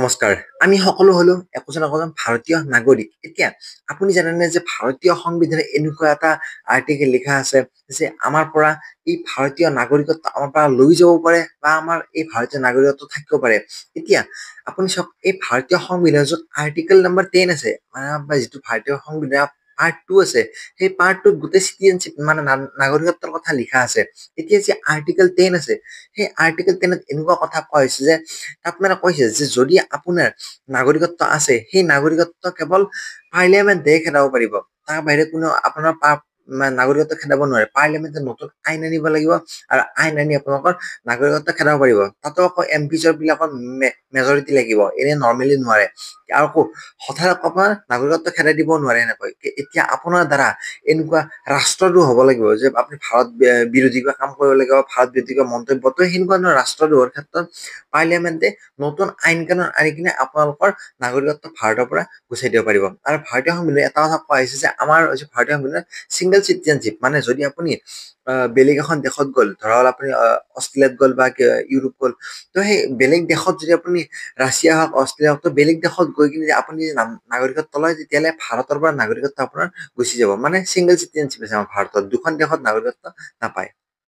নমস্কাৰ। আমি সকলো হলো একোজন ভাৰতীয় নাগৰিক। এতিয়া আপুনি জানেনে যে ভাৰতীয় সংবিধানে এনেকুৱা এটা আৰ্টিকেল লিখা আছে যে আমাৰ পৰা এই ভাৰতীয় নাগৰিকত্ব আমাৰ পৰা লৈ যাব পাৰে বা আমাৰ এই ভাৰতীয় নাগৰিকত্ব থাকিব পাৰে। এতিয়া আপুনি চাওক এই ভাৰতীয় সংবিধান য'ত আৰ্টিকেল নম্বৰ 10 আছে বা যিটো ভাৰতীয় সংবিধান পাৰ্ট 2 আছে সেই পাৰ্ট 2 গোটেই চিটিজেনশ্বিপ মানে নাগৰিকত্বৰ কথা লিখা আছে। এতিয়া যে আৰ্টিকেল 10 আছে সেই আৰ্টিকেল 10ত এনেকুৱা কথা কোৱা হৈছে যে তাত মানে কৈছে যে যদি আপোনাৰ নাগৰিকত্ব আছে সেই নাগৰিকত্ব কেৱল পাৰ্লিয়ামেণ্টে খেদাব পাৰিব। তাৰ বাহিৰে কোনো আপোনাৰ নাগৰিকত্ব খেদাব নোৱাৰে। পাৰ্লিয়ামেণ্টে নতুন আইন আনিব লাগিব আৰু আইন আনি আপোনালোকৰ নাগৰিকত্ব খেদাব পাৰিব। তাতো আকৌ এমপিজৰ বিলাকৰ মেজৰিটি লাগিব, এনে নৰ্মেলি নোৱাৰে। আৰু আকৌ হঠাৎ আপোনাৰ নাগৰিকত্ব খেদাই দিব নোৱাৰে এনেকৈ। এতিয়া আপোনাৰ দ্বাৰা এনেকুৱা ৰাষ্ট্ৰদ্ৰোহ হ'ব লাগিব যে আপুনি ভাৰত বিৰোধী কাম কৰিব লাগিব, ভাৰত বিৰোধী মন্তব্যটো সেনেকুৱা ধৰণৰ ৰাষ্ট্ৰদ্ৰোহৰ ক্ষেত্ৰত পাৰ্লিয়ামেণ্টে নতুন আইন কানুন আনি কিনে আপোনালোকৰ নাগৰিকত্ব ভাৰতৰ পৰা গুচাই দিব পাৰিব। আৰু ভাৰতীয় সংবিধানত এটা কথা কোৱা হৈছে যে আমাৰ ভাৰতীয় সংবিধানত ছিংগল চিটিজেনশ্বিপ মানে যদি আপুনি বেলেগ এখন দেশত গ'ল, ধৰা হ'ল আপুনি অষ্ট্ৰেলিয়াত গ'ল বা ইউৰোপ গ'ল, তো সেই বেলেগ দেশত যদি আপুনি ৰাছিয়া হওক অষ্ট্ৰেলিয়া হওক, তো বেলেগ দেশত গৈ কিনে আপুনি নাগৰিকত্ব লয় তেতিয়াহ'লে ভাৰতৰ পৰা নাগৰিকত্ব আপোনাৰ গুচি যাব। মানে ছিংগল চিটিজেনশ্বিপ আছে আমাৰ ভাৰতত, দুখন দেশত নাগৰিকত্ব নাপায়।